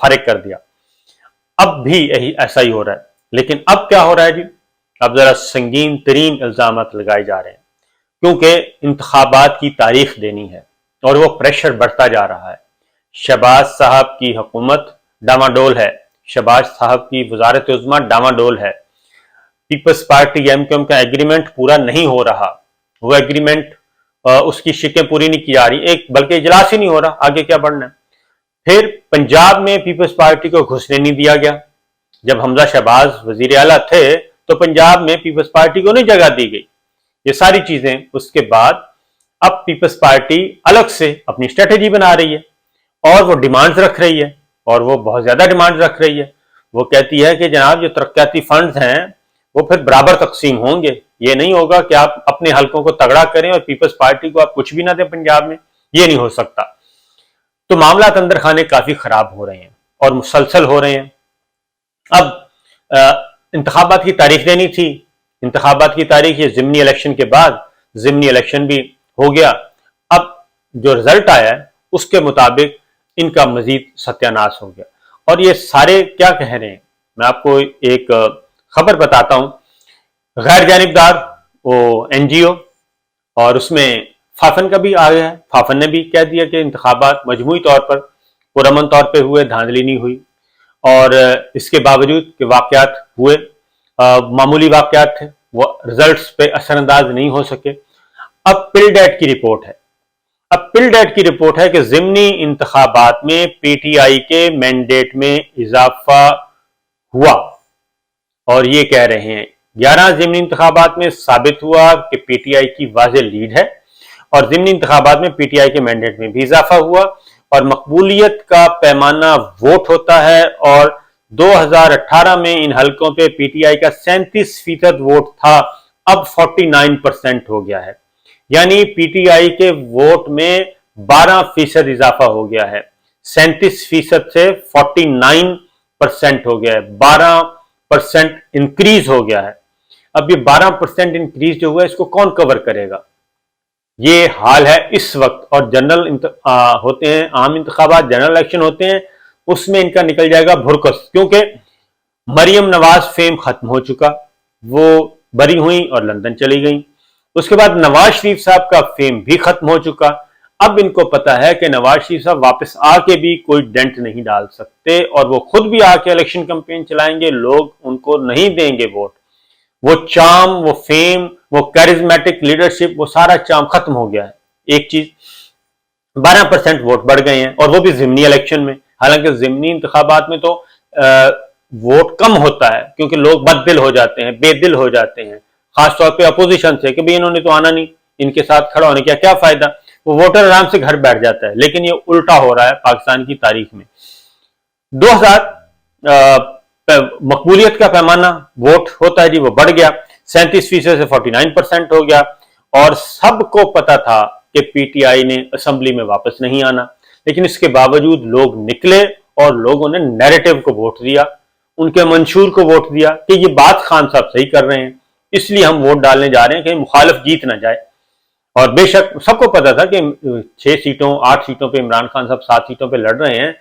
فارغ کر دیا. اب بھی یہی ایسا ہی ہو رہا ہے. لیکن اب کیا ہو رہا ہے جی؟ اب ذرا سنگین ترین الزامات لگائے جا رہے ہیں، کیونکہ انتخابات کی تاریخ دینی ہے اور وہ پریشر بڑھتا جا رہا ہے. شہباز صاحب کی حکومت ڈاماڈول ہے، شہباز صاحب کی وزارت عظمیٰ ڈاماڈول ہے. پیپلز پارٹی ایم کیو ایم کا ایگریمنٹ پورا نہیں ہو رہا، وہ ایگریمنٹ اس کی شکیں پوری نہیں کی جا رہی، ایک بلکہ اجلاس ہی نہیں ہو رہا، آگے کیا بڑھنا ہے. پھر پنجاب میں پیپلز پارٹی کو گھسنے نہیں دیا گیا. جب حمزہ شہباز وزیر اعلیٰ تھے تو پنجاب میں پیپلز پارٹی کو نہیں جگہ دی گئی. یہ ساری چیزیں اس کے بعد اب پیپلز پارٹی الگ سے اپنی اسٹریٹجی بنا رہی ہے اور وہ ڈیمانڈز رکھ رہی ہے، اور وہ بہت زیادہ ڈیمانڈز رکھ رہی ہے. وہ کہتی ہے کہ جناب جو ترقیاتی فنڈز ہیں وہ پھر برابر تقسیم ہوں گے. یہ نہیں ہوگا کہ آپ اپنے حلقوں کو تگڑا کریں اور پیپلز پارٹی کو آپ کچھ بھی نہ دیں پنجاب میں، یہ نہیں ہو سکتا. تو معاملات اندر خانے کافی خراب ہو رہے ہیں اور مسلسل ہو رہے ہیں. اب انتخابات کی تاریخ دینی تھی، انتخابات کی تاریخ یہ ضمنی الیکشن کے بعد، ضمنی الیکشن بھی ہو گیا. اب جو رزلٹ آیا ہے اس کے مطابق ان کا مزید ستیہ ناش ہو گیا. اور یہ سارے کیا کہہ رہے ہیں، میں آپ کو ایک خبر بتاتا ہوں. غیر جانبدار وہ این جی او، اور اس میں فافن کا بھی آ گیا ہے. فافن نے بھی کہہ دیا کہ انتخابات مجموعی طور پر پرامن طور پہ ہوئے، دھاندلی نہیں ہوئی، اور اس کے باوجود کہ واقعات ہوئے، معمولی واقعات تھے، وہ رزلٹس پہ اثر انداز نہیں ہو سکے. اب پل ڈیٹ کی رپورٹ ہے، اب پل ڈیٹ کی رپورٹ ہے کہ ضمنی انتخابات میں پی ٹی آئی کے مینڈیٹ میں اضافہ ہوا، اور یہ کہہ رہے ہیں 11 ضمنی انتخابات میں ثابت ہوا کہ پی ٹی آئی کی واضح لیڈ ہے، اور ضمنی انتخابات میں پی ٹی آئی کے مینڈیٹ میں بھی اضافہ ہوا، اور مقبولیت کا پیمانہ ووٹ ہوتا ہے. اور 2018 میں ان حلقوں پہ پی ٹی آئی کا 37% ووٹ تھا، اب 49% ہو گیا ہے. یعنی پی ٹی آئی کے ووٹ میں 12% اضافہ ہو گیا ہے، 37% سے 49% ہو گیا ہے، 12% انکریز ہو گیا ہے. اب یہ 12% انکریز جو ہوا ہے اس کو کون کور کرے گا؟ یہ حال ہے اس وقت. اور جنرل ہوتے ہیں، عام انتخابات، جنرل الیکشن ہوتے ہیں، اس میں ان کا نکل جائے گا بھرکس، کیونکہ مریم نواز فیم ختم ہو چکا، وہ بری ہوئیں اور لندن چلی گئیں. اس کے بعد نواز شریف صاحب کا فیم بھی ختم ہو چکا. اب ان کو پتا ہے کہ نواز شریف صاحب واپس آ کے بھی کوئی ڈینٹ نہیں ڈال سکتے، اور وہ خود بھی آ کے الیکشن کمپین چلائیں گے، لوگ ان کو نہیں دیں گے ووٹ. وہ چام، وہ فیم، وہ کیرزمیٹک لیڈرشپ، وہ سارا چام ختم ہو گیا ہے. ایک چیز 12% ووٹ بڑھ گئے ہیں، اور وہ بھی ضمنی الیکشن میں. حالانکہ ضمنی انتخابات میں تو ووٹ کم ہوتا ہے، کیونکہ لوگ بد دل ہو جاتے ہیں، بے دل ہو جاتے ہیں، خاص طور پہ اپوزیشن سے، کہ بھئی انہوں نے تو آنا نہیں، ان کے ساتھ کھڑا ہونے کا کیا فائدہ. وہ ووٹر آرام سے گھر بیٹھ جاتا ہے. لیکن یہ الٹا ہو رہا ہے پاکستان کی تاریخ میں. 2000 مقبولیت کا پیمانہ ووٹ ہوتا ہے جی، وہ بڑھ گیا، 37% سے 49% ہو گیا. اور سب کو پتا تھا کہ پی ٹی آئی نے اسمبلی میں واپس نہیں آنا، لیکن اس کے باوجود لوگ نکلے اور لوگوں نے نیریٹو کو ووٹ دیا، ان کے منشور کو ووٹ دیا کہ یہ بات خان صاحب صحیح کر رہے ہیں، اس لیے ہم ووٹ ڈالنے جا رہے ہیں کہ مخالف جیت نہ جائے. اور بے شک سب کو پتا تھا کہ 6 سیٹوں 8 سیٹوں پہ عمران خان صاحب 7 سیٹوں پہ لڑ رہے ہیں،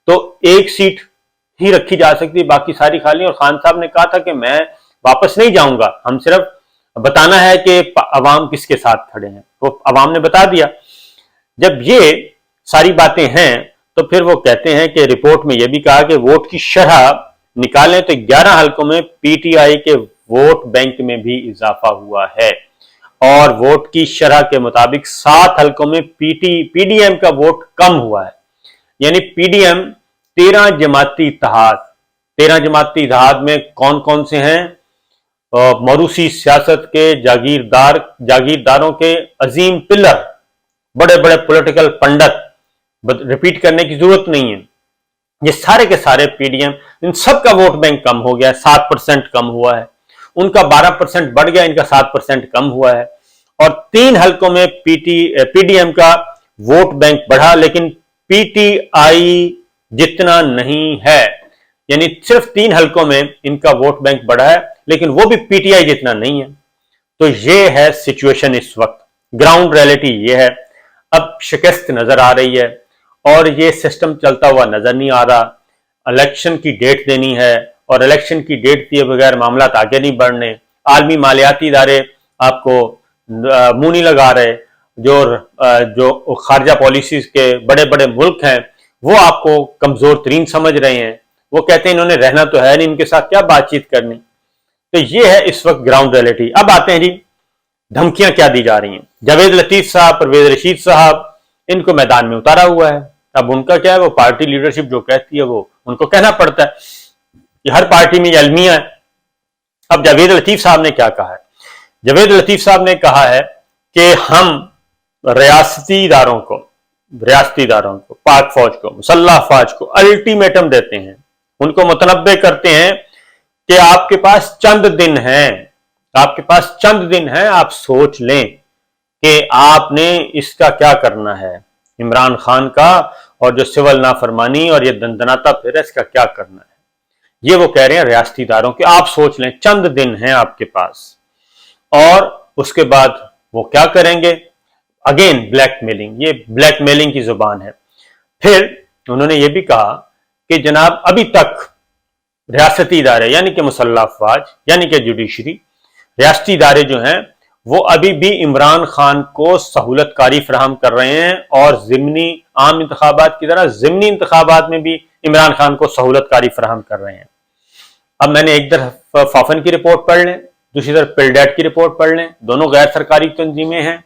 تو ایک سیٹ ہی رکھی جا سکتی، باقی ساری خالی. اور خان صاحب نے کہا تھا کہ میں واپس نہیں جاؤں گا، ہم صرف بتانا ہے کہ عوام کس کے ساتھ کھڑے ہیں. وہ عوام نے بتا دیا. جب یہ ساری باتیں ہیں تو پھر وہ کہتے ہیں کہ رپورٹ میں یہ بھی کہا کہ ووٹ کی شرح نکالیں تو 11 حلقوں میں پی ٹی آئی کے ووٹ بینک میں بھی اضافہ ہوا ہے، اور ووٹ کی شرح کے مطابق 7 حلقوں میں پی ڈی ایم کا ووٹ کم ہوا ہے. یعنی پی ڈی ایم 13 جماعتی اتحاد، 13 جماعتی اتحاد میں کون کون سے ہیں؟ موروثی سیاست کے جاگیرداروں کے عظیم پلر، بڑے بڑے پولیٹیکل پنڈت، ریپیٹ کرنے کی ضرورت نہیں ہے، یہ سارے کے سارے پی ڈی ایم، ان سب کا ووٹ بینک کم ہو گیا ہے، 7% کم ہوا ہے. ان کا 12% بڑھ گیا، ان کا 7% کم ہوا ہے. اور 3 حلقوں میں پی ڈی ایم کا ووٹ بینک بڑھا، لیکن پی ٹی آئی جتنا نہیں ہے. یعنی صرف 3 حلقوں میں ان کا ووٹ بینک بڑھا ہے، لیکن وہ بھی پی ٹی آئی جتنا نہیں ہے. تو یہ ہے سچویشن اس وقت، گراؤنڈ ریئلٹی یہ ہے. اب شکست نظر آ رہی ہے، اور یہ سسٹم چلتا ہوا نظر نہیں آ رہا. الیکشن کی ڈیٹ دینی ہے اور الیکشن کی ڈیٹ دیے بغیر معاملات آگے نہیں بڑھنے، عالمی مالیاتی ادارے آپ کو منہ نہیں لگا رہے، جو خارجہ پالیسیز کے بڑے بڑے ملک ہیں وہ آپ کو کمزور ترین سمجھ رہے ہیں، وہ کہتے ہیں انہوں نے رہنا تو ہے نہیں، ان کے ساتھ کیا بات چیت کرنی۔ تو یہ ہے اس وقت گراؤنڈ ریئلٹی۔ اب آتے ہیں جی دھمکیاں کیا دی جا رہی ہیں۔ جاوید لطیف صاحب، پرویز رشید صاحب، ان کو میدان میں اتارا ہوا ہے۔ اب ان کا کیا ہے، وہ پارٹی لیڈرشپ جو کہتی ہے وہ ان کو کہنا پڑتا ہے، یہ ہر پارٹی میں یہ المیہ ہے۔ اب جاوید لطیف صاحب نے کیا کہا ہے؟ جاوید لطیف صاحب نے کہا ہے کہ ہم ریاستی اداروں کو، پاک فوج کو، مسلح افواج کو الٹیمیٹم دیتے ہیں، ان کو متنبع کرتے ہیں کہ آپ کے پاس چند دن ہیں، آپ سوچ لیں کہ آپ نے اس کا کیا کرنا ہے، عمران خان کا اور جو سول نافرمانی اور یہ دندناتا پھر اس کا کیا کرنا ہے۔ یہ وہ کہہ رہے ہیں ریاستی اداروں کے، آپ سوچ لیں، چند دن ہیں آپ کے پاس، اور اس کے بعد وہ کیا کریں گے؟ اگین بلیک میلنگ، یہ بلیک میلنگ کی زبان ہے۔ پھر انہوں نے یہ بھی کہا کہ جناب ابھی تک ریاستی ادارے یعنی کہ مسلح افواج یعنی کہ جوڈیشری، ریاستی ادارے جو ہیں وہ ابھی بھی عمران خان کو سہولت کاری فراہم کر رہے ہیں، اور ضمنی عام انتخابات کی طرح ضمنی انتخابات میں بھی عمران خان کو سہولت کاری فراہم کر رہے ہیں۔ اب میں نے ایک طرف فافن کی رپورٹ پڑھ لیں، دوسری طرف پلڈیٹ کی رپورٹ پڑھ لیں، دونوں غیر سرکاری تنظیمیں ہیں۔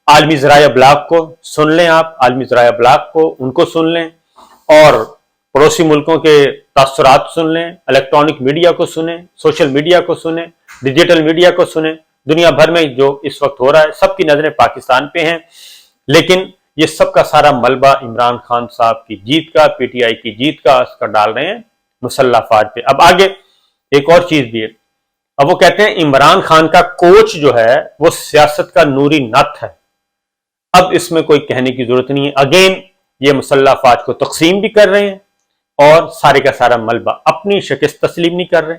عالمی ذرائع ابلاغ کو سن لیں، آپ عالمی ذرائع ابلاغ کو ان کو سن لیں، اور پڑوسی ملکوں کے تاثرات سن لیں، الیکٹرانک میڈیا کو سنیں، سوشل میڈیا کو سنیں، ڈیجیٹل میڈیا کو سنیں۔ دنیا بھر میں جو اس وقت ہو رہا ہے سب کی نظریں پاکستان پہ ہیں، لیکن یہ سب کا سارا ملبہ عمران خان صاحب کی جیت کا، پی ٹی آئی کی جیت کا اس کا ڈال رہے ہیں مسلح افواج پہ۔ اب آگے ایک اور چیز بھی ہے، اب وہ کہتے ہیں عمران خان کا کوچ جو ہے وہ سیاست کا نوری نت ہے۔ اب اس میں کوئی کہنے کی ضرورت نہیں ہے، اگین یہ مسلح افواج کو تقسیم بھی کر رہے ہیں، اور سارے کا سارا ملبہ اپنی شکست تسلیم نہیں کر رہے،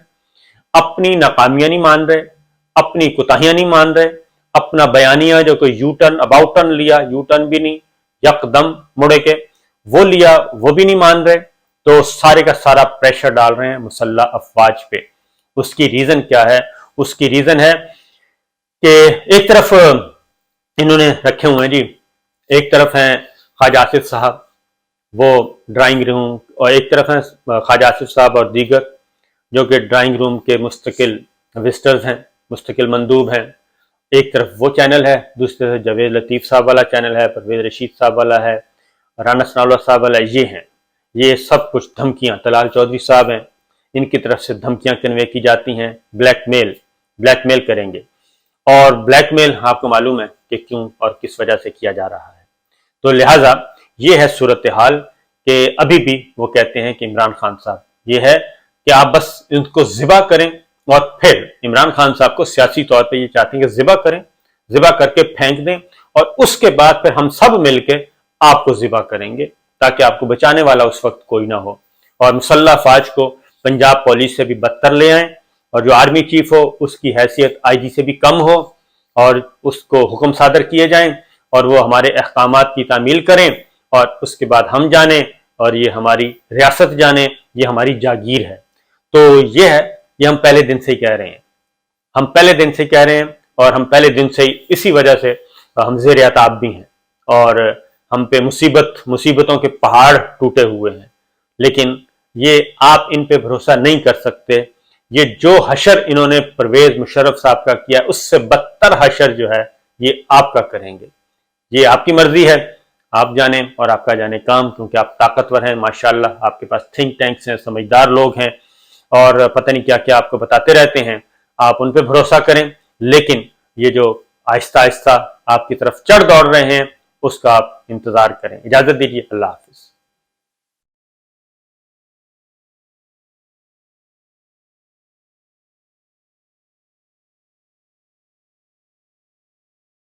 اپنی ناکامیاں نہیں مان رہے، اپنی کوتاہیاں نہیں مان رہے، اپنا بیانیہ جو کوئی یو ٹرن اباؤٹ ٹرن لیا، یو ٹرن بھی نہیں، یکدم مڑے کے وہ لیا، وہ بھی نہیں مان رہے، تو سارے کا سارا پریشر ڈال رہے ہیں مسلح افواج پہ۔ اس کی ریزن کیا ہے؟ اس کی ریزن ہے کہ ایک طرف انہوں نے رکھے ہوئے ہیں جی، ایک طرف ہیں خواجہ آصف صاحب وہ ڈرائنگ روم، اور ایک طرف ہیں خواجہ آصف صاحب اور دیگر جو کہ ڈرائنگ روم کے مستقل وزٹرز ہیں، مستقل مندوب ہیں۔ ایک طرف وہ چینل ہے، دوسری طرف جاوید لطیف صاحب والا چینل ہے، پرویز رشید صاحب والا ہے، رانا ثناء اللہ صاحب والا، یہ ہیں، یہ سب کچھ دھمکیاں، طلال چودھری صاحب ہیں، ان کی طرف سے دھمکیاں کنوے کی جاتی ہیں، بلیک میل کریں گے، اور بلیک میل آپ کو معلوم ہے کہ کیوں اور کس وجہ سے کیا جا رہا ہے۔ تو لہٰذا یہ ہے صورتحال کہ ابھی بھی وہ کہتے ہیں کہ عمران خان صاحب یہ ہے کہ آپ بس ان کو ذبح کریں، اور پھر عمران خان صاحب کو سیاسی طور پہ یہ چاہتے ہیں کہ ذبح کر کے پھینک دیں، اور اس کے بعد پھر ہم سب مل کے آپ کو ذبح کریں گے تاکہ آپ کو بچانے والا اس وقت کوئی نہ ہو، اور مسلح افواج کو پنجاب پولیس سے بھی بدتر لے آئیں، اور جو آرمی چیف ہو اس کی حیثیت آئی جی سے بھی کم ہو، اور اس کو حکم صادر کیے جائیں، اور وہ ہمارے احکامات کی تعمیل کریں، اور اس کے بعد ہم جانیں، اور یہ ہماری ریاست جانے، یہ ہماری جاگیر ہے۔ تو یہ ہے، یہ ہم پہلے دن سے ہی کہہ رہے ہیں، اور ہم پہلے دن سے ہی اسی وجہ سے ہم زیر عتاب بھی ہیں، اور ہم پہ مصیبتوں کے پہاڑ ٹوٹے ہوئے ہیں، لیکن یہ آپ ان پہ بھروسہ نہیں کر سکتے۔ یہ جو حشر انہوں نے پرویز مشرف صاحب کا کیا، اس سے بدتر حشر جو ہے یہ آپ کا کریں گے۔ یہ آپ کی مرضی ہے، آپ جانیں اور آپ کا جانے کام، کیونکہ آپ طاقتور ہیں ماشاءاللہ، آپ کے پاس تھنک ٹینکس ہیں، سمجھدار لوگ ہیں، اور پتہ نہیں کیا کیا آپ کو بتاتے رہتے ہیں، آپ ان پہ بھروسہ کریں، لیکن یہ جو آہستہ آہستہ آپ کی طرف چڑھ دوڑ رہے ہیں اس کا آپ انتظار کریں۔ اجازت دیجیے، اللہ حافظ۔